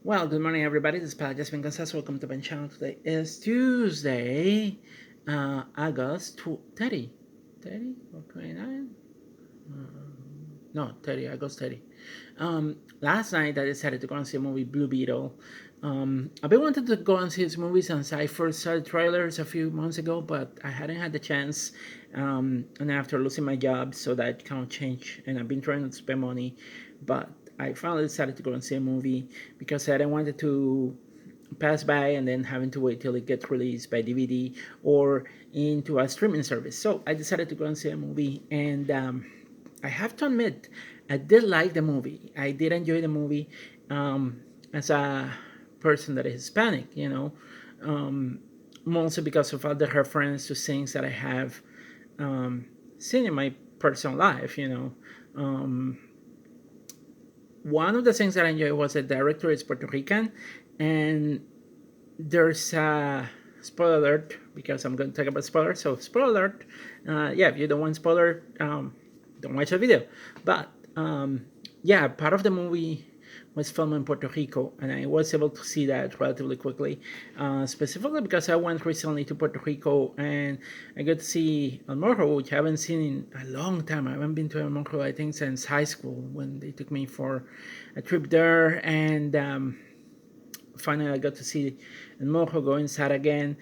Well, good morning, everybody. This is Pat Jasmine Gonzalez. Welcome to my channel. Today is Tuesday, August 30. 30 or 29? No, 30, August 30. Last night, I decided to go and see a movie, Blue Beetle. I've been wanting to go and see this movie since I first saw the trailers a few months ago, but I hadn't had the chance. And after losing my job, so that kind of changed, and I've been trying to spend money, but I finally decided to go and see a movie because I didn't want it to pass by and then having to wait till it gets released by DVD or into a streaming service. So I decided to go and see a movie, and I have to admit, I did like the movie. I did enjoy the movie as a person that is Hispanic, mostly because of all the reference to things that I have seen in my personal life. One of the things that I enjoyed was the director is Puerto Rican, and there's a spoiler alert because I'm going to talk about spoilers. So spoiler alert. Yeah, if you don't want spoiler, don't watch the video. But yeah, part of the movie was filmed in Puerto Rico, and I was able to see that relatively quickly, specifically because I went recently to Puerto Rico and I got to see El Morro, which I haven't seen in a long time. I haven't been to El Morro, I think, since high school when they took me for a trip there, and finally I got to see El Morro, go inside again,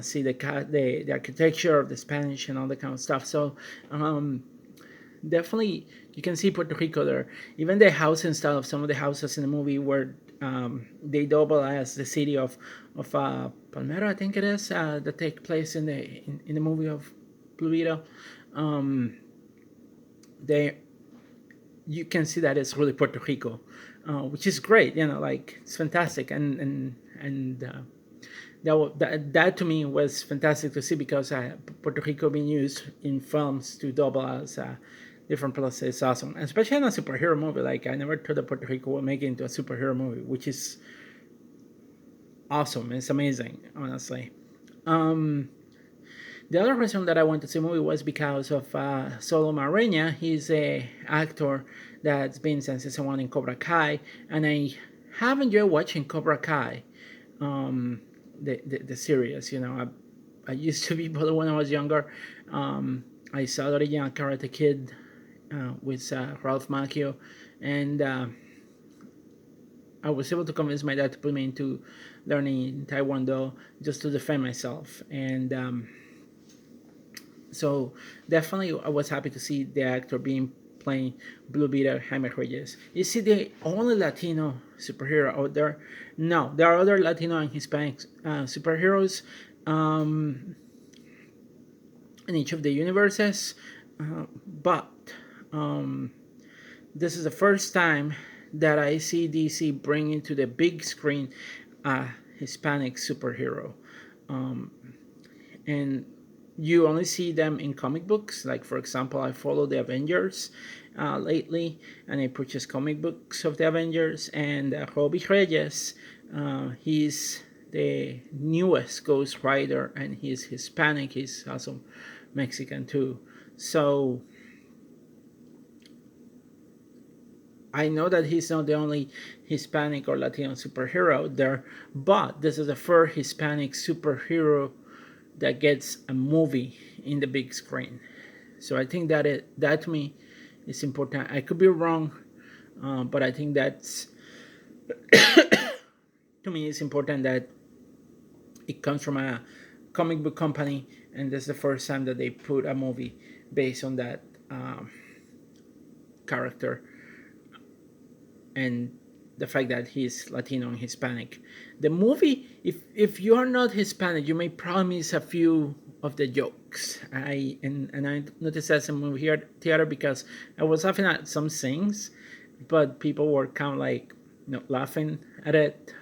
see the architecture of the Spanish and all that kind of stuff. So definitely you can see Puerto Rico there. Even the house and stuff, some of the houses in the movie where they double as the city of Palmero, I think it is, that take place in the movie of Pluito. Um, they You can see that it's really Puerto Rico, which is great. Like it's fantastic, and that to me was fantastic to see because Puerto Rico being used in films to double as different places is awesome, especially in a superhero movie. Like I never thought that Puerto Rico would make it into a superhero movie, which is awesome. It's amazing, honestly. Um, the other reason that I went to see the movie was because of Solo Marina. He's a actor that's been since season one in Cobra Kai, and I have enjoyed watching Cobra Kai, the series. I used to be both when I was younger. I saw the original Karate Kid with Ralph Macchio, and I was able to convince my dad to put me into learning Taekwondo just to defend myself. And so definitely, I was happy to see the actor being playing Blue Beetle, Jaime Reyes. Is he the only Latino superhero out there? No, there are other Latino and Hispanic superheroes um, in each of the universes, but um, this is the first time that I see DC bring into the big screen a Hispanic superhero. Um, and you only see them in comic books. Like, for example, I follow the Avengers lately, and I purchase comic books of the Avengers. And Robbie Reyes, he's the newest Ghost Rider, and he's Hispanic. He's also Mexican too. So I know that he's not the only Hispanic or Latino superhero out there, but this is the first Hispanic superhero that gets a movie in the big screen. So I think that to me is important. I could be wrong, but I think that's to me it's important that it comes from a comic book company, and this is the first time that they put a movie based on that character and the fact that he's Latino and Hispanic. The movie, if you are not Hispanic, you may probably miss a few of the jokes. I noticed that in movie here theater because I was laughing at some things, but people were kind of like laughing at it.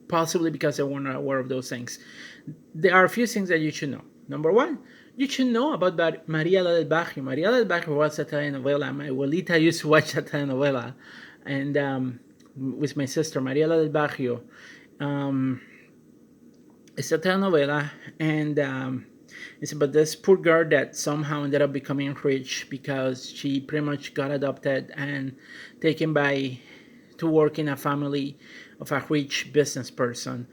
Possibly because they weren't aware of those things. There are a few things that you should know. Number one, you should know about Maria la del Barrio. Maria la del Barrio was a telenovela. My abuelita used to watch that telenovela, and with my sister, Maria la del Barrio. Um, it's a telenovela, and it's about this poor girl that somehow ended up becoming rich because she pretty much got adopted and taken by to work in a family of a rich business person.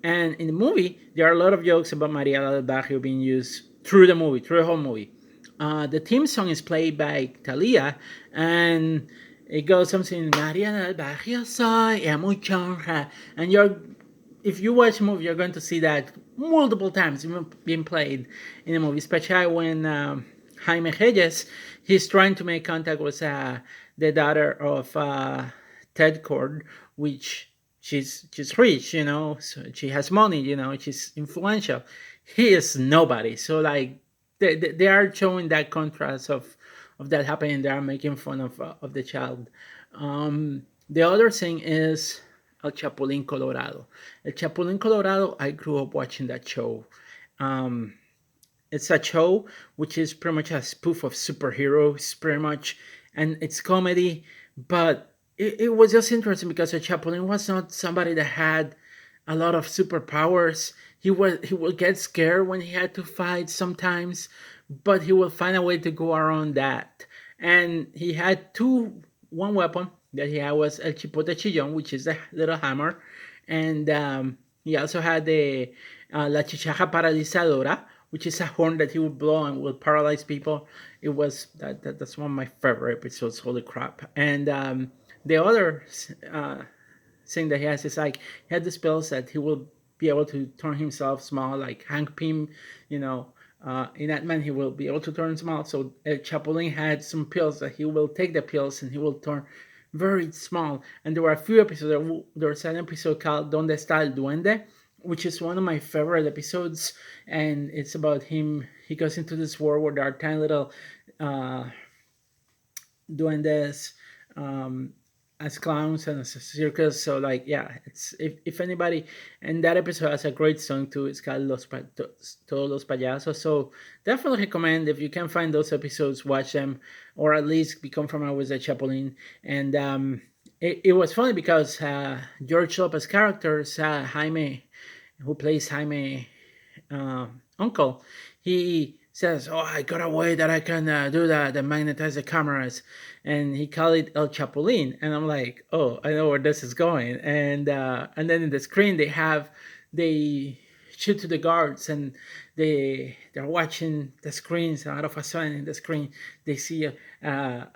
And in the movie, there are a lot of jokes about Mariela del Barrio being used through the movie, through the whole movie. The theme song is played by Thalia, and it goes something Maria del Barrio soy muy chonja, and if you watch the movie, you're going to see that multiple times being played in the movie, especially when Jaime Reyes he's trying to make contact with the daughter of Ted Cord, which she's rich, so she has money, she's influential. He is nobody. So like they are showing that contrast of that happening. They are making fun of the child. The other thing is El Chapulín Colorado. El Chapulín Colorado. I grew up watching that show. Um, it's a show which is pretty much a spoof of superheroes, pretty much, and it's comedy. But it was just interesting because the Chapulín was not somebody that had a lot of superpowers. He will get scared when he had to fight sometimes, but he will find a way to go around that. And he had one weapon that he had was El Chipote Chillon, which is a little hammer, and he also had the La Chicharra Paralizadora, which is a horn that he would blow and will paralyze people. It was that's one of my favorite episodes. Holy crap! And the other uh, thing that he has is like he had the spells that he will be able to turn himself small, like Hank Pym, you know. In that man, he will be able to turn small. So Chapulin had some pills that he will take the pills and he will turn very small. And there were a few episodes. There was an episode called "Donde está el duende," which is one of my favorite episodes, and it's about him. He goes into this world where there are tiny little uh, duendes as clowns and as a circus. So like yeah, it's if anybody, and that episode has a great song too. It's called Todos los Payasos. So definitely recommend if you can find those episodes, watch them or at least become familiar with the Chapulin. And it was funny because George Lopez characters Jaime, who plays Jaime uncle, he says, "Oh, I got a way that I can do that, and magnetize the cameras," and he called it El Chapulín, and I'm like, "Oh, I know where this is going." And then in the screen they shoot to the guards, and they're watching the screens. Out of a sudden, in the screen, they see a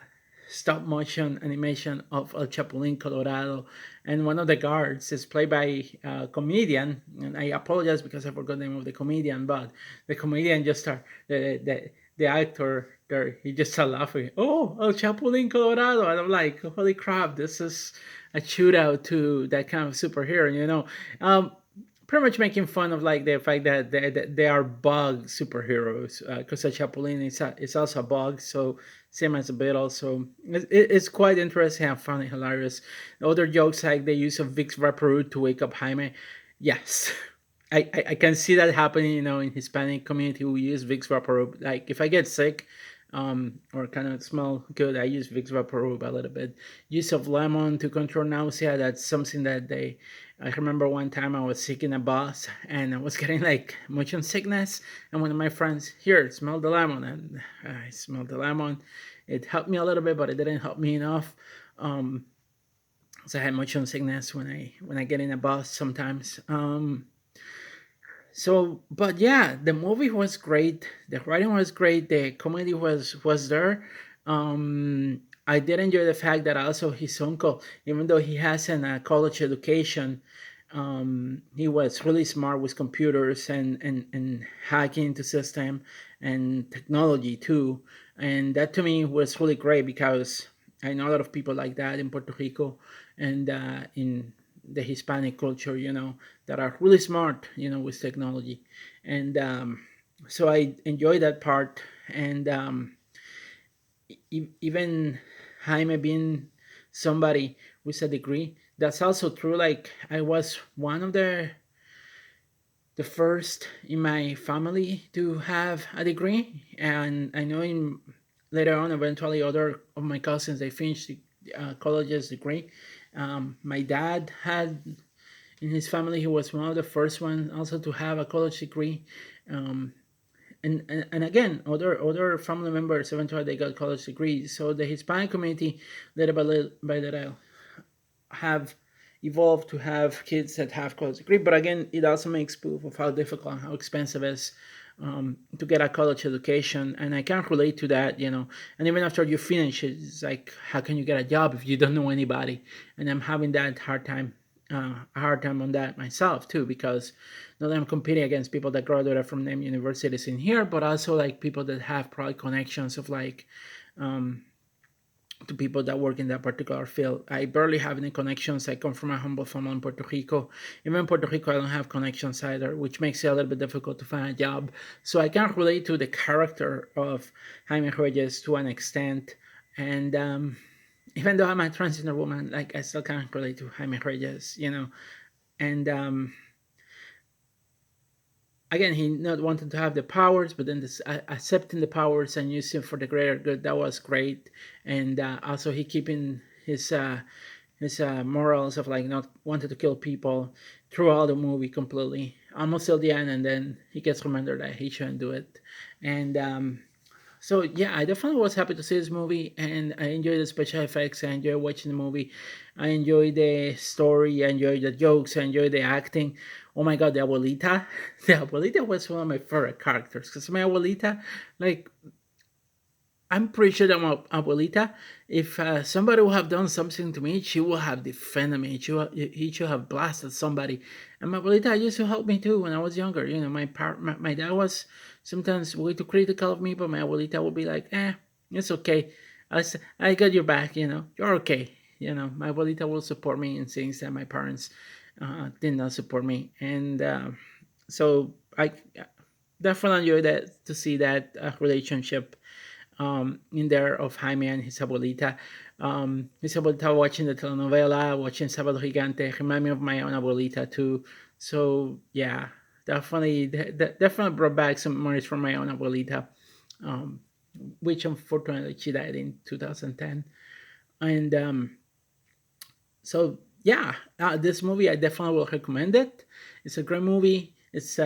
stop motion animation of El Chapulín Colorado, and one of the guards is played by a comedian. And I apologize because I forgot the name of the comedian, but the comedian just start the actor there. He just started laughing. Oh, El Chapulín Colorado, and I'm like, holy crap! This is a shootout to that kind of superhero, pretty much making fun of like the fact that they are bug superheroes because the Chapulin is also a bug, so same as the Beetle. So it's quite interesting and funny, hilarious. Other jokes like the use of Vicks Vaporub to wake up Jaime. Yes, I can see that happening. In Hispanic community we use Vicks Vaporub. Like if I get sick, or kind of smell good, I use Vicks Vaporub a little bit. Use of lemon to control nausea. That's something that they. I remember one time I was sick in a bus and I was getting like motion sickness, and one of my friends here smelled the lemon, and I smelled the lemon. It helped me a little bit, but it didn't help me enough. Um, so I had motion sickness when I get in a bus sometimes. But yeah, the movie was great. The writing was great. The comedy was there. I did enjoy the fact that also his uncle, even though he has a college education, he was really smart with computers and hacking into system and technology too. And that to me was really great because I know a lot of people like that in Puerto Rico and in the Hispanic culture, that are really smart, with technology. And so I enjoy that part. And even Jaime being somebody with a degree, that's also true. Like I was one of the first in my family to have a degree, and I know later on, eventually, other of my cousins they finished the college's degree. My dad had in his family he was one of the first ones also to have a college degree. Um, and again, other family members eventually they got college degrees. So the Hispanic community, little by little, have evolved to have kids that have college degree. But again, it also makes proof of how difficult and how expensive it is to get a college education. And I can't relate to that, you know. And even after you finish, it's like, how can you get a job if you don't know anybody? And I'm having that a hard time on that myself too, because not only I'm competing against people that graduated from them universities in here, but also like people that have probably connections of like to people that work in that particular field. I barely have any connections. I come from a humble family in Puerto Rico. Even in Puerto Rico, I don't have connections either, which makes it a little bit difficult to find a job. So I can't relate to the character of Jaime Reyes to an extent. And even though I'm a transgender woman, like I still can't relate to Jaime Reyes, you know. And again, he not wanting to have the powers, but then this, accepting the powers and using for the greater good. That was great, and also he keeping his morals of like not wanting to kill people throughout the movie completely, almost till the end, and then he gets reminded that he shouldn't do it, and so yeah, I definitely was happy to see this movie, and I enjoyed the special effects. I enjoyed watching the movie. I enjoyed the story. I enjoyed the jokes. I enjoyed the acting. Oh my god, the abuelita, the abuelita was one of my favorite characters because my abuelita, like I'm pretty sure that my abuelita, if somebody would have done something to me, she would have defended me. He should have blasted somebody. And my abuelita used to help me too when I was younger. You know, my dad was sometimes way too critical of me, but my abuelita would be like, it's okay. I got your back, you know, you're okay. You know, my abuelita will support me in things that my parents did not support me. And so I definitely enjoy that to see that relationship in there of Jaime and his abuelita. His abuelita watching the telenovela, watching Sábado Gigante, remind me of my own abuelita too. So yeah, definitely brought back some memories from my own abuelita, um, which unfortunately she died in 2010. And so yeah, this movie I definitely will recommend it. It's a great movie. It's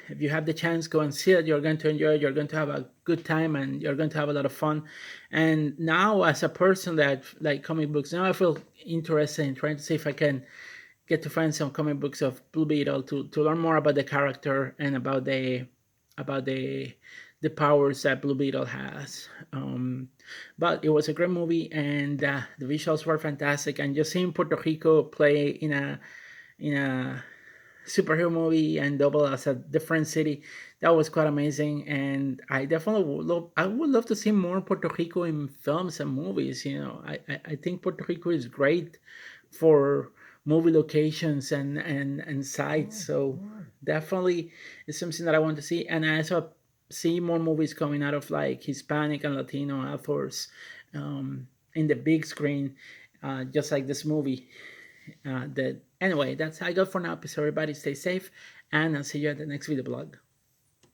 if you have the chance, go and see it. You're going to enjoy it. You're going to have a good time, and you're going to have a lot of fun. And now, as a person that like comic books, now I feel interested in trying to see if I can get to find some comic books of Blue Beetle to learn more about the character and about the powers that Blue Beetle has. But it was a great movie, and the visuals were fantastic. And just seeing Puerto Rico play in a superhero movie and double as a different city, that was quite amazing. And I would love to see more Puerto Rico in films and movies. You know, I think Puerto Rico is great for movie locations and sites. So definitely it's something that I want to see. And I also see more movies coming out of like Hispanic and Latino authors in the big screen, just like this movie. That anyway, that's I got for now. Peace, everybody. Stay safe, and I'll see you at the next video blog.